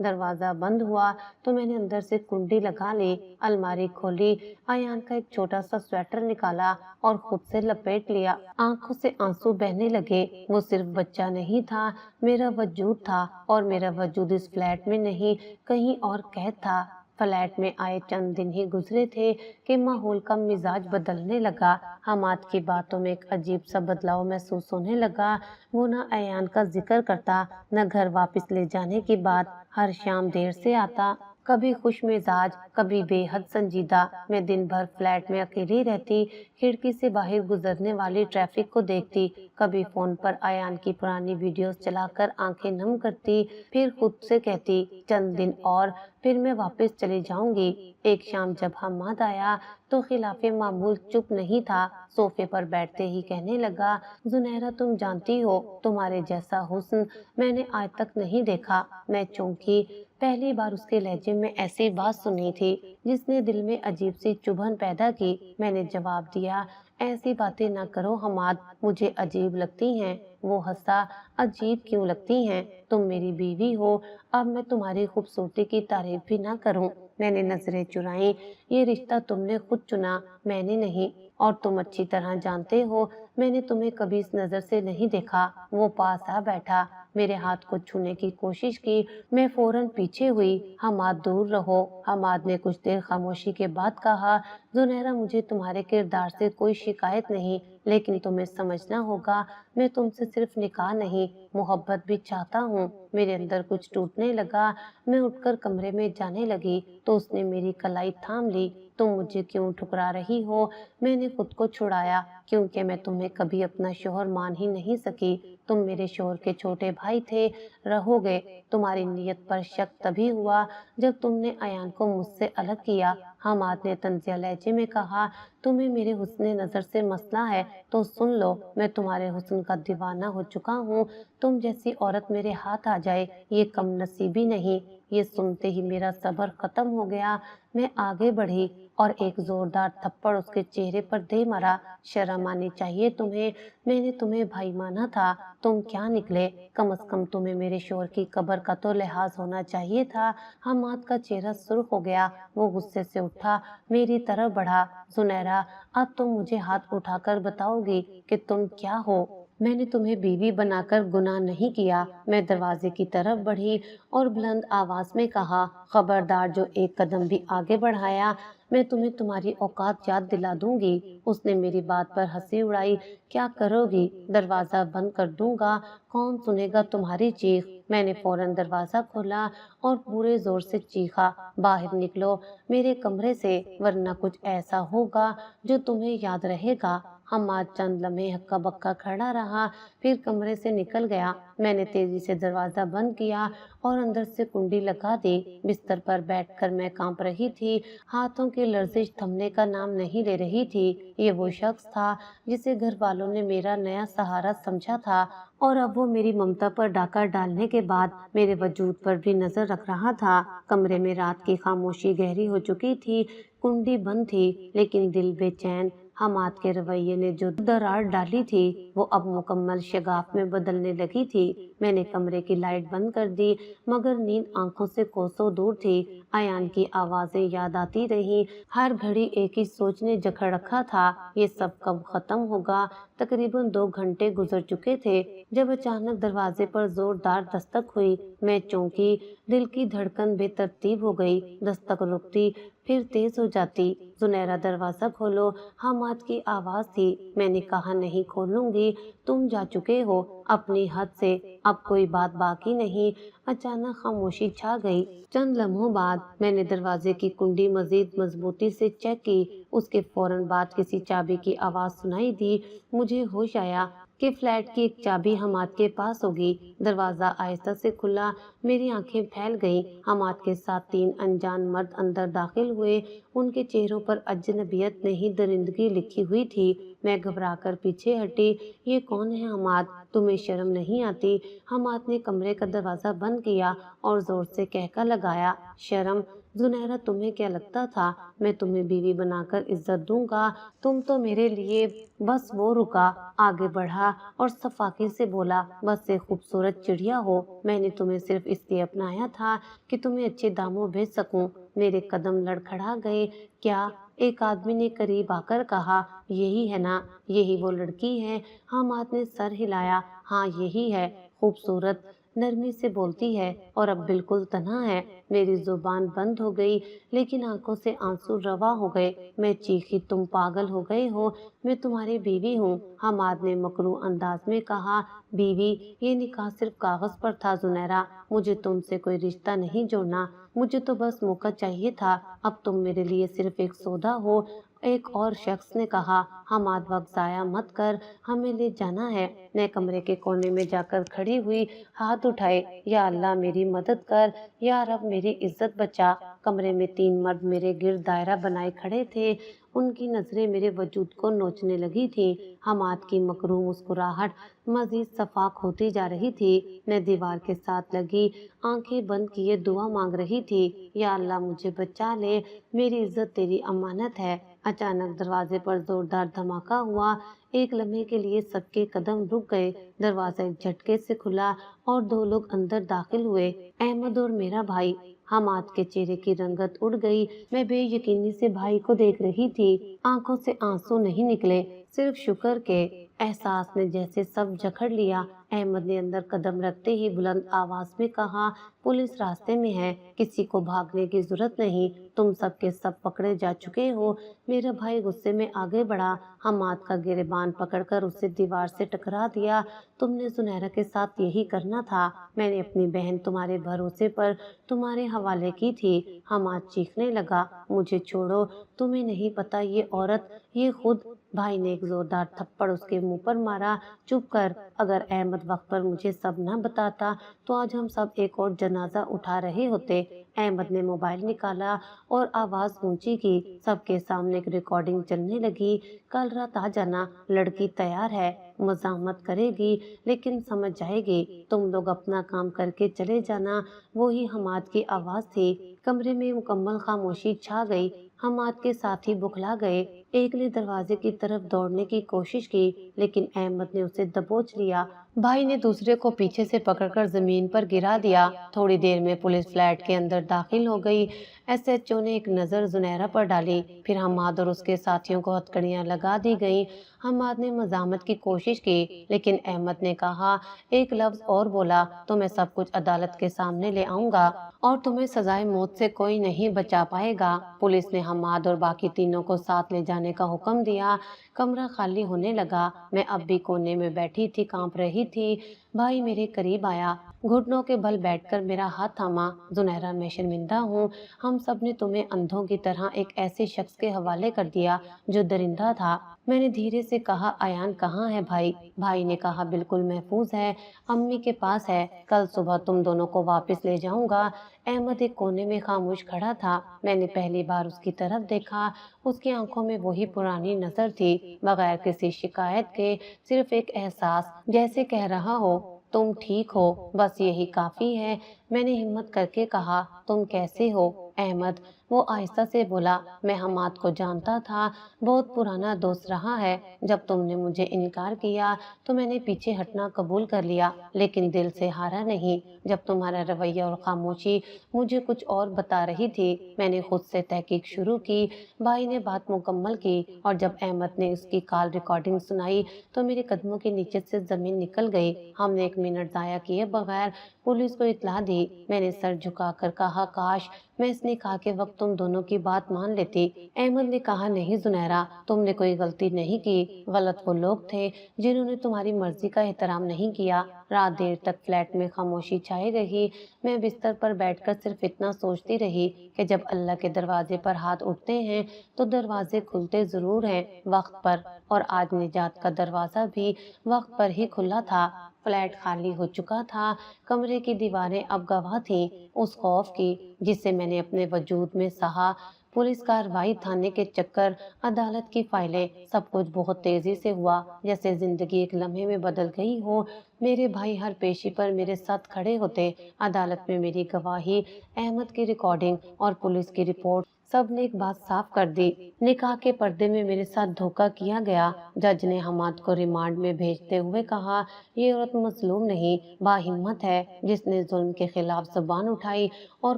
दरवाजा बंद हुआ तो मैंने अंदर से कुंडी लगा ली, अलमारी खोली, अयान का एक छोटा सा स्वेटर निकाला और खुद से लपेट लिया। आंखों से आंसू बहने लगे। वो सिर्फ बच्चा नहीं था, मेरा वजूद था, और मेरा वजूद इस फ्लैट में नहीं, कहीं और कैद था। फ्लैट में आए चंद दिन ही गुजरे थे कि माहौल का मिजाज बदलने लगा। हमाद की बातों में एक अजीब सा बदलाव महसूस होने लगा। वो न अयान का जिक्र करता, न घर वापस ले जाने की बात। हर शाम देर से आता, कभी खुश मिजाज, कभी बेहद संजीदा। मैं दिन भर फ्लैट में अकेली रहती, खिड़की से बाहर गुजरने वाली ट्रैफिक को देखती, कभी फोन पर अयान की पुरानी वीडियोस चलाकर आंखें नम करती, फिर खुद से कहती, चंद दिन और फिर मैं वापस चली जाऊंगी। एक शाम जब हम्माद आया तो खिलाफे मामूल चुप नहीं था। सोफे पर बैठते ही कहने लगा, जुनैरा, तुम जानती हो, तुम्हारे जैसा हुस्न मैंने आज तक नहीं देखा। मैं चौंकी, पहली बार उसके लहजे में ऐसी बात सुनी थी जिसने दिल में अजीब सी चुभन पैदा की। मैंने जवाब दिया, ऐसी बातें ना करो हमाद, मुझे अजीब लगती हैं। वो हंसा, अजीब क्यों लगती हैं? तुम मेरी बीवी हो, अब मैं तुम्हारी खूबसूरती की तारीफ भी ना करूं। मैंने नजरें चुराई, ये रिश्ता तुमने खुद चुना, मैंने नहीं, और तुम अच्छी तरह जानते हो میں نے تمہیں کبھی اس نظر سے نہیں دیکھا۔ وہ پاس آ بیٹھا، میرے ہاتھ کو چھونے کی کوشش کی۔ میں فوراً پیچھے ہوئی۔ حماد دور رہو۔ حماد نے کچھ دیر خاموشی کے بعد کہا، زنیرہ مجھے تمہارے کردار سے کوئی شکایت نہیں، لیکن تمہیں سمجھنا ہوگا میں تم سے صرف نکاح نہیں محبت بھی چاہتا ہوں۔ میرے اندر کچھ ٹوٹنے لگا۔ میں اٹھ کر کمرے میں جانے لگی تو اس نے میری کلائی تھام لی۔ تم مجھے کیوں ٹھکرا رہی ہو؟ میں نے خود کو چھڑایا، کیونکہ میں تمہیں کبھی اپنا شوہر مان ہی نہیں سکی۔ تم میرے شوہر کے چھوٹے بھائی تھے، رہو گے۔ تمہاری نیت پر شک تبھی ہوا جب تم نے ایان کو مجھ سے الگ کیا۔ حماد نے طنزیہ لہجے میں کہا، تمہیں میرے حسن نظر سے مسئلہ ہے تو سن لو، میں تمہارے حسن کا دیوانہ ہو چکا ہوں۔ تم جیسی عورت میرے ہاتھ آ جائے یہ کم نصیبی نہیں۔ یہ سنتے ہی میرا صبر ختم ہو گیا۔ میں آگے بڑھی اور ایک زوردار تھپڑ اس کے چہرے پر دے مارا۔ شرم آنی چاہیے تمہیں، میں نے تمہیں بھائی مانا تھا، تم کیا نکلے؟ کم از کم تمہیں میرے شوہر کی قبر کا تو لحاظ ہونا چاہیے تھا۔ حماد کا چہرہ سرخ ہو گیا، وہ غصے سے اٹھا، میری طرف بڑھا۔ زنیرہ اب تم مجھے ہاتھ اٹھا کر بتاؤ گی کہ تم کیا ہو؟ میں نے تمہیں بیوی بنا کر گناہ نہیں کیا۔ میں دروازے کی طرف بڑھی اور بلند آواز میں کہا، خبردار جو ایک قدم بھی آگے بڑھایا میں تمہیں تمہاری اوقات یاد دلا دوں گی۔ اس نے میری بات پر ہنسی اڑائی، کیا کرو گی؟ دروازہ بند کر دوں گا، کون سنے گا تمہاری چیخ؟ میں نے فوراً دروازہ کھولا اور پورے زور سے چیخا، باہر نکلو میرے کمرے سے، ورنہ کچھ ایسا ہوگا جو تمہیں یاد رہے گا۔ حماد چند لمحے ہکا بکا کھڑا رہا، پھر کمرے سے نکل گیا۔ میں نے تیزی سے دروازہ بند کیا اور اندر سے کنڈی لگا دی۔ بستر پر بیٹھ کر میں کانپ رہی تھی، ہاتھوں کی لرزش تھمنے کا نام نہیں لے رہی تھی۔ یہ وہ شخص تھا جسے گھر والوں نے میرا نیا سہارا سمجھا تھا، اور اب وہ میری ممتا پر ڈاکہ ڈالنے کے بعد میرے وجود پر بھی نظر رکھ رہا تھا۔ کمرے میں رات کی خاموشی گہری ہو چکی تھی، کنڈی بند تھی، لیکن دل بے چین۔ حماد کے رویے نے جو درار ڈالی تھی وہ اب مکمل شگاف میں بدلنے لگی تھی۔ میں نے کمرے کی لائٹ بند کر دی، مگر نیند آنکھوں سے کوسوں دور تھی۔ ایان کی آوازیں یاد آتی رہی، ہر گھڑی ایک ہی سوچ نے جکڑ رکھا تھا، یہ سب کب ختم ہوگا؟ تقریباً 2 گھنٹے گزر چکے تھے جب اچانک دروازے پر زوردار دستک ہوئی۔ میں چونکی، دل کی دھڑکن بے ترتیب ہو گئی، دستک رکتی پھر تیز ہو جاتی۔ زنیرہ دروازہ کھولو، حماد کی آواز تھی۔ میں نے کہا، نہیں کھولوں گی، تم جا چکے ہو اپنی حد سے، اب کوئی بات باقی نہیں۔ اچانک خاموشی چھا گئی۔ چند لمحوں بعد میں نے دروازے کی کنڈی مزید مضبوطی سے چیک کی، اس کے فوراً بعد کسی چابی کی آواز سنائی دی۔ مجھے ہوش آیا کہ فلیٹ کی ایک چابی حماد کے پاس ہوگی۔ دروازہ آہستہ سے کھلا، میری آنکھیں پھیل گئیں۔ حماد کے ساتھ 3 انجان مرد اندر داخل ہوئے، ان کے چہروں پر اجنبیت نہیں درندگی لکھی ہوئی تھی۔ میں گھبرا کر پیچھے ہٹی، یہ کون ہے حماد؟ تمہیں شرم نہیں آتی؟ حماد نے کمرے کا دروازہ بند کیا اور زور سے کہکا لگایا، شرم؟ زنیرہ تمہیں کیا لگتا تھا میں تمہیں بیوی بنا کر عزت دوں گا؟ تم تو میرے لیے بس وہ رکا، آگے بڑھا اور صفاقی سے بولا، بس ایک خوبصورت چڑیا ہو۔ میں نے تمہیں صرف اس لیے اپنایا تھا کہ تمہیں اچھے داموں بھیج سکوں۔ میرے قدم لڑکھڑا گئے۔ کیا؟ ایک آدمی نے قریب آ کر کہا، یہی ہے نا؟ یہی وہ لڑکی ہے؟ حماد نے سر ہلایا، ہاں یہی ہے، خوبصورت، نرمی سے بولتی ہے اور اب بالکل تنہا ہے۔ میری زبان بند ہو گئی، لیکن آنکھوں سے آنسو رواں ہو گئے۔ میں چیخی، تم پاگل ہو گئے ہو، میں تمہاری بیوی ہوں۔ حماد نے مکروہ انداز میں کہا، بیوی؟ یہ نکاح صرف کاغذ پر تھا زنیرہ، مجھے تم سے کوئی رشتہ نہیں جوڑنا، مجھے تو بس موقع چاہیے تھا، اب تم میرے لیے صرف ایک سودا ہو۔ ایک اور شخص نے کہا، حماد وقت ضائع مت کر، ہمیں لے جانا ہے۔ میں کمرے کے کونے میں جا کر کھڑی ہوئی، ہاتھ اٹھائے، یا اللہ میری مدد کر، یا رب میری عزت بچا۔ کمرے میں 3 مرد میرے گرد دائرہ بنائے کھڑے تھے، ان کی نظریں میرے وجود کو نوچنے لگی تھیں۔ حماد کی مکروہ مسکراہٹ مزید صفاق ہوتی جا رہی تھی۔ میں دیوار کے ساتھ لگی آنکھیں بند کیے دعا مانگ رہی تھی، یا اللہ مجھے بچا لے، میری عزت تیری امانت ہے۔ اچانک دروازے پر زوردار دھماکہ ہوا، ایک لمحے کے لیے سب کے قدم رک گئے، دروازہ ایک جھٹکے سے کھلا اور 2 لوگ اندر داخل ہوئے، احمد اور میرا بھائی۔ حماد کے چہرے کی رنگت اڑ گئی، میں بے یقینی سے بھائی کو دیکھ رہی تھی، آنکھوں سے آنسو نہیں نکلے، صرف شکر کے एहसास ने जैसे सब जकड़ लिया। अहमद ने अंदर कदम रखते ही बुलंद आवाज में कहा, पुलिस रास्ते में है, किसी को भागने की जरूरत नहीं, तुम सब के सब पकड़े जा चुके हो। मेरा भाई गुस्से में आगे बढ़ा। हमाद का गिरेबान पकड़कर उसे दीवार से टकरा दिया। तुमने सुनहरा के साथ यही करना था। मैंने अपनी बहन तुम्हारे भरोसे पर तुम्हारे हवाले की थी। हमाद चीखने लगा, मुझे छोड़ो, तुम्हें नहीं पता ये औरत, ये खुद। भाई ने एक जोरदार थप्पड़ उसके मुंह पर मारा। चुप कर, अगर अहमद वक्त पर मुझे सब न बताता तो आज हम सब एक और जनाजा उठा रहे होते। अहमद ने मोबाइल निकाला और आवाज ऊंची की। सबके सामने एक रिकॉर्डिंग चलने लगी। कल रात आ जाना, लड़की तैयार है, मजामत करेगी लेकिन समझ जाएगी, तुम लोग अपना काम करके चले जाना। वो ही हमाद की आवाज थी। कमरे में मुकम्मल खामोशी छा गई। हमाद के साथी बुखला गए। एक ने दरवाजे की तरफ दौड़ने की कोशिश की लेकिन अहमद ने उसे दबोच लिया। भाई ने दूसरे को पीछे से पकड़कर जमीन पर गिरा दिया। थोड़ी देर में पुलिस फ्लैट के अंदर दाखिल हो गई। एसएचओ ने एक नजर जुनैरा पर डाली, फिर हमाद और उसके साथियों को हथकड़ियां लगा दी गईं। हमाद ने मजामत की कोशिश की लेकिन अहमद ने कहा, एक लफ्ज और बोला तो मैं सब कुछ अदालत के सामने ले आऊंगा और तुम्हें सजाए मौत से कोई नहीं बचा पाएगा। पुलिस ने हमाद और बाकी तीनों को साथ ले जाने का हुक्म दिया। कमरा खाली होने लगा। मैं अब भी कोने में बैठी थी, कांप रही थी। भाई मेरे करीब आया, घुटनों के बल बैठकर मेरा हाथ थामा। जुनैरा, मैं शर्मिंदा हूँ, हम सब ने तुम्हें अंधों की तरह एक ऐसे शख्स के हवाले कर दिया जो दरिंदा था। मैंने धीरे से कहा, अयान कहाँ है भाई? भाई ने कहा, बिल्कुल महफूज है, अम्मी के पास है, कल सुबह तुम दोनों को वापस ले जाऊंगा। अहमद एक कोने में खामोश खड़ा था। मैंने पहली बार उसकी तरफ देखा। उसकी आंखों में वही पुरानी नजर थी, बगैर किसी शिकायत के, सिर्फ एक एहसास, जैसे कह रहा हो, तुम ठीक हो, बस यही काफी है। मैंने हिम्मत करके कहा, तुम कैसे हो अहमद? वो आहिस्ता से बोला, मैं हमाद को जानता था, बहुत पुराना दोस्त रहा है। जब तुमने मुझे इनकार किया तो मैंने पीछे हटना कबूल कर लिया, लेकिन दिल से हारा नहीं। जब तुम्हारा रवैया और खामोशी मुझे कुछ और बता रही थी, मैंने खुद से तहकीक शुरू की। भाई ने बात मुकम्मल की और जब अहमद ने उसकी कॉल रिकॉर्डिंग सुनाई तो मेरे कदमों के नीचे से जमीन निकल गई। हमने 1 मिनट जाया किए बगैर पुलिस को इत्तला दी। मैंने सर झुकाकर कहा, काश मैं इस निकाह के वक्त तुम दोनों की बात मान लेती। अहमद ने कहा, नहीं जुनैरा, तुमने कोई गलती नहीं की, गलत वो लोग थे जिन्होंने तुम्हारी मर्जी का एहतराम नहीं किया। रात देर तक फ्लैट में खामोशी छाई रही। मैं बिस्तर पर बैठकर सिर्फ इतना सोचती रही कि जब अल्लाह के दरवाजे पर हाथ उठते हैं तो दरवाजे खुलते जरूर हैं वक्त पर, और आज निजात का दरवाजा भी वक्त पर ही खुला था। फ्लैट खाली हो चुका था। कमरे की दीवारें अब गवाह थीं उस खौफ की जिसे मैंने अपने वजूद में सहा। पुलिस कार्रवाई, थाने के चक्कर, अदालत की फाइलें, सब कुछ बहुत तेजी से हुआ, जैसे जिंदगी एक लम्हे में बदल गई हो। मेरे भाई हर पेशी पर मेरे साथ खड़े होते। अदालत में मेरी गवाही, अहमद की रिकॉर्डिंग और पुलिस की रिपोर्ट, सब ने एक बात साफ कर दी, निकाह के पर्दे में मेरे साथ धोखा किया गया। जज ने हमाद को रिमांड में भेजते हुए कहा, ये औरत मजलूम नहीं, बाहिम्मत है, जिसने जुल्म के खिलाफ जुबान उठाई और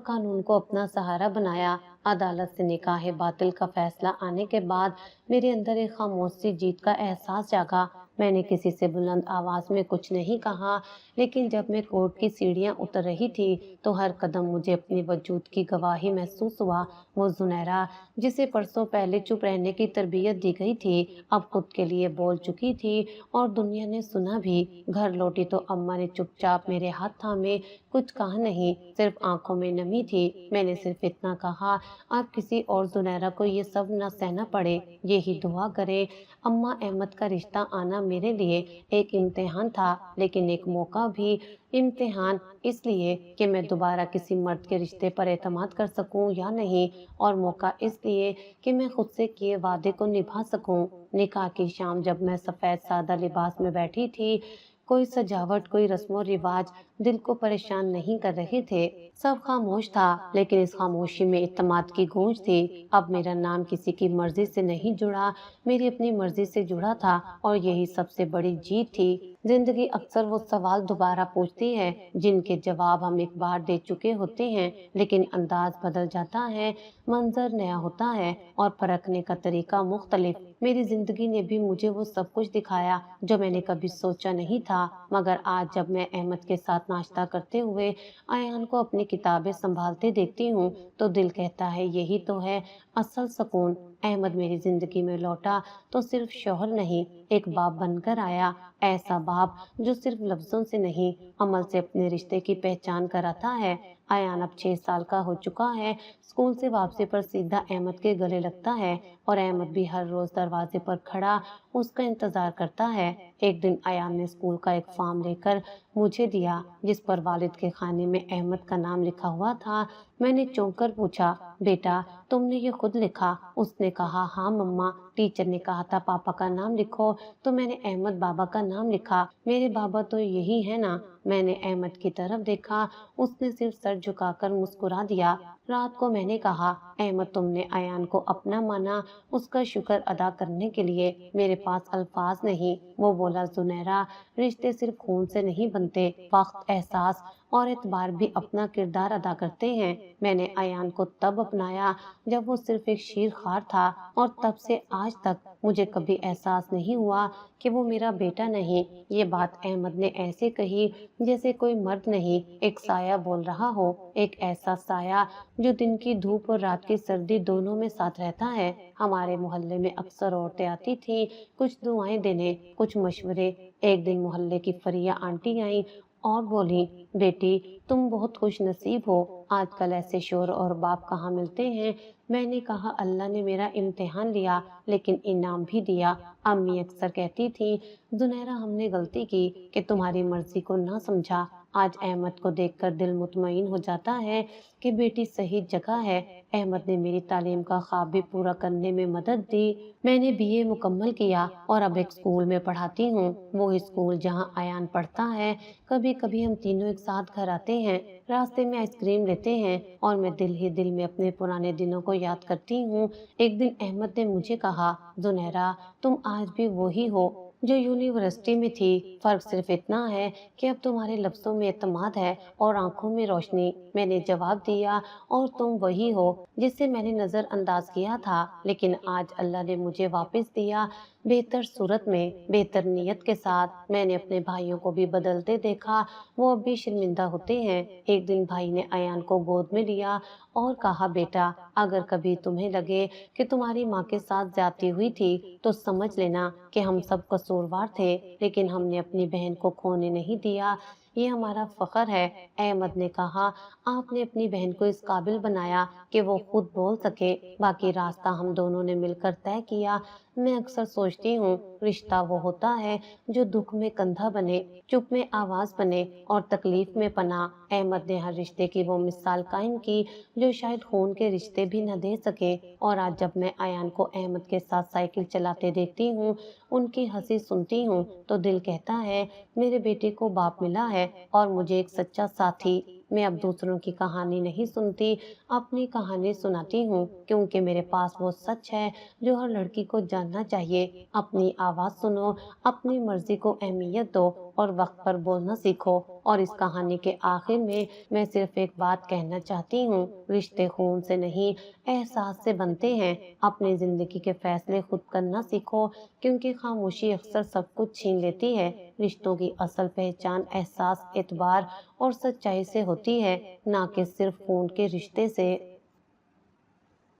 कानून को अपना सहारा बनाया। अदालत से निकाह बातिल का फैसला आने के बाद मेरे अंदर एक खामोश सी जीत का एहसास जागा। मैंने किसी से बुलंद आवाज में कुछ नहीं कहा, लेकिन जब मैं कोर्ट की सीढ़ियां उतर रही थी तो हर कदम मुझे अपनी वजूद की गवाही महसूस हुआ। वो जुनैरा जिसे परसों पहले चुप रहने की तरबियत दी गई थी, अब खुद के लिए बोल चुकी थी और दुनिया ने सुना भी। घर लौटी तो अम्मा ने चुपचाप मेरे हाथ थामे, कुछ कहा नहीं, सिर्फ आंखों में नमी थी। मैंने सिर्फ इतना कहा, अब किसी और जुनैरा को ये सब न सहना पड़े, यही दुआ करे। अम्मा, अहमद का रिश्ता आना मेरे लिए एक इम्तिहान था, लेकिन एक मौका भी। इम्तिहान इसलिए कि मैं दोबारा किसी मर्द के रिश्ते पर एतमाद कर सकूं या नहीं, और मौका इसलिए कि मैं खुद से किए वादे को निभा सकूं। निकाह की शाम जब मैं सफेद सादा लिबास में बैठी थी, कोई सजावट, कोई रस्मों रिवाज दिल को परेशान नहीं कर रहे थे। सब खामोश था, लेकिन इस खामोशी में इत्तेमाद की गूंज थी। अब मेरा नाम किसी की मर्जी से नहीं जुड़ा, मेरी अपनी मर्जी से जुड़ा था, और यही सबसे बड़ी जीत थी। जिंदगी अक्सर वो सवाल दोबारा पूछती है जिनके जवाब हम एक बार दे चुके होते हैं, लेकिन अंदाज बदल जाता है, मंजर नया होता है और परखने का तरीका मुख्तलिफ। मेरी जिंदगी ने भी मुझे वो सब कुछ दिखाया जो मैंने कभी सोचा नहीं था। मगर आज जब मैं अहमद के साथ नाश्ता करते हुए अयान को अपनी किताबें संभालते देखती हूँ तो दिल कहता है यही तो है असल सुकून। अहमद मेरी जिंदगी में लौटा तो सिर्फ शौहर नहीं, एक बाप बनकर आया। ऐसा बाप जो सिर्फ लफ्जों से नहीं, अमल से अपने रिश्ते की पहचान कराता है। अयान अब 6 साल का हो चुका है। स्कूल से वापसी पर सीधा अहमद के गले लगता है और अहमद भी हर रोज दरवाजे पर खड़ा उसका इंतजार करता है। एक दिन अयान ने स्कूल का एक फॉर्म लेकर मुझे दिया जिस पर वालिद के खाने में अहमद का नाम लिखा हुआ था। मैंने चौंक कर पूछा, बेटा तुमने ये खुद लिखा? उसने कहा, हाँ मम्मा, टीचर ने कहा था पापा का नाम लिखो तो मैंने अहमद बाबा का नाम लिखा। मेरे बाबा तो यही है ना। मैंने अहमद की तरफ देखा, उसने सिर्फ सर झुकाकर मुस्कुरा दिया। रात को मैंने कहा, अहमद तुमने अयान को अपना माना, उसका शुक्र अदा करने के लिए मेरे पास अल्फाज नहीं। वो बोला, जुनैरा रिश्ते सिर्फ खून से नहीं बनते, वक्त, एहसास और एतबार भी अपना किरदार अदा करते हैं। मैंने अयान को तब अपनाया जब वो सिर्फ एक शीरखार था और तब से आज तक मुझे कभी एहसास नहीं हुआ कि वो मेरा बेटा नहीं। ये बात अहमद ने ऐसे कही जैसे कोई मर्द नहीं, एक साया बोल रहा हो, एक ऐसा साया जो दिन की धूप और रात की सर्दी दोनों में साथ रहता है। हमारे मोहल्ले में अक्सर औरतें आती थी, कुछ दुआएं देने, कुछ मशवरे। एक दिन मोहल्ले की फरिया आंटी आई और बोली, बेटी तुम बहुत खुश नसीब हो, आजकल ऐसे शोहर और बाप कहाँ मिलते हैं। मैंने कहा, अल्लाह ने मेरा इम्तिहान लिया लेकिन इनाम भी दिया। अम्मी अक्सर कहती थी, जुनैरा हमने गलती की कि तुम्हारी मर्जी को ना समझा। आज अहमद को देखकर दिल मुतमईन हो जाता है कि बेटी सही जगह है। अहमद ने मेरी तालीम का ख्वाब भी पूरा करने में मदद दी। मैंने बीए मुकम्मल किया और अब एक स्कूल में पढ़ाती हूँ, वो स्कूल जहाँ अयान पढ़ता है। कभी कभी हम तीनों एक साथ घर आते हैं, रास्ते में आइसक्रीम लेते हैं और मैं दिल ही दिल में अपने पुराने दिनों को याद करती हूँ। एक दिन अहमद ने मुझे कहा, जुनैरा तुम आज भी वही हो जो यूनिवर्सिटी में थी, फर्क सिर्फ इतना है कि अब तुम्हारे लफ्जों में एतमाद है और आंखों में रोशनी। मैंने जवाब दिया, और तुम वही हो जिसे मैंने नजरअंदाज किया था लेकिन आज अल्लाह ने मुझे वापस दिया, बेहतर सूरत में, बेहतर नीयत के साथ। मैंने अपने भाइयों को भी बदलते देखा, वो अब भी शर्मिंदा होते हैं। एक दिन भाई ने अयान को गोद में लिया और कहा, बेटा अगर कभी तुम्हें लगे कि तुम्हारी माँ के साथ ज्यादती हुई थी तो समझ लेना कि हम सब कसूरवार थे, लेकिन हमने अपनी बहन को खोने नहीं दिया। ये हमारा फख्र है। अहमद ने कहा, आपने अपनी बहन को इस काबिल बनाया कि वो खुद बोल सके, बाकी रास्ता हम दोनों ने मिलकर तय किया। मैं अक्सर सोचती हूँ, रिश्ता वो होता है जो दुख में कंधा बने, चुप में आवाज बने और तकलीफ में पना। अहमद ने हर रिश्ते की वो मिसाल कायम की जो शायद खून के रिश्ते भी न दे सके। और आज जब मैं अयान को अहमद के साथ साइकिल चलाते देखती हूँ, उनकी हंसी सुनती हूँ तो दिल कहता है, मेरे बेटे को बाप मिला है और मुझे एक सच्चा साथी। मैं अब दूसरों की कहानी नहीं सुनती, अपनी कहानी सुनाती हूँ, क्योंकि मेरे पास वो सच है जो हर लड़की को जानना चाहिए। अपनी आवाज सुनो, अपनी मर्जी को अहमियत दो और वक्त पर बोलना सीखो। और इस कहानी के आखिर में मैं सिर्फ एक बात कहना चाहती हूँ, रिश्ते खून से नहीं, एहसास से बनते हैं। अपनी जिंदगी के फैसले खुद करना सीखो, क्योंकि खामोशी अक्सर सब कुछ छीन लेती है। रिश्तों की असल पहचान एहसास, एतबार और सच्चाई से होती है, ना कि सिर्फ खून के रिश्ते से।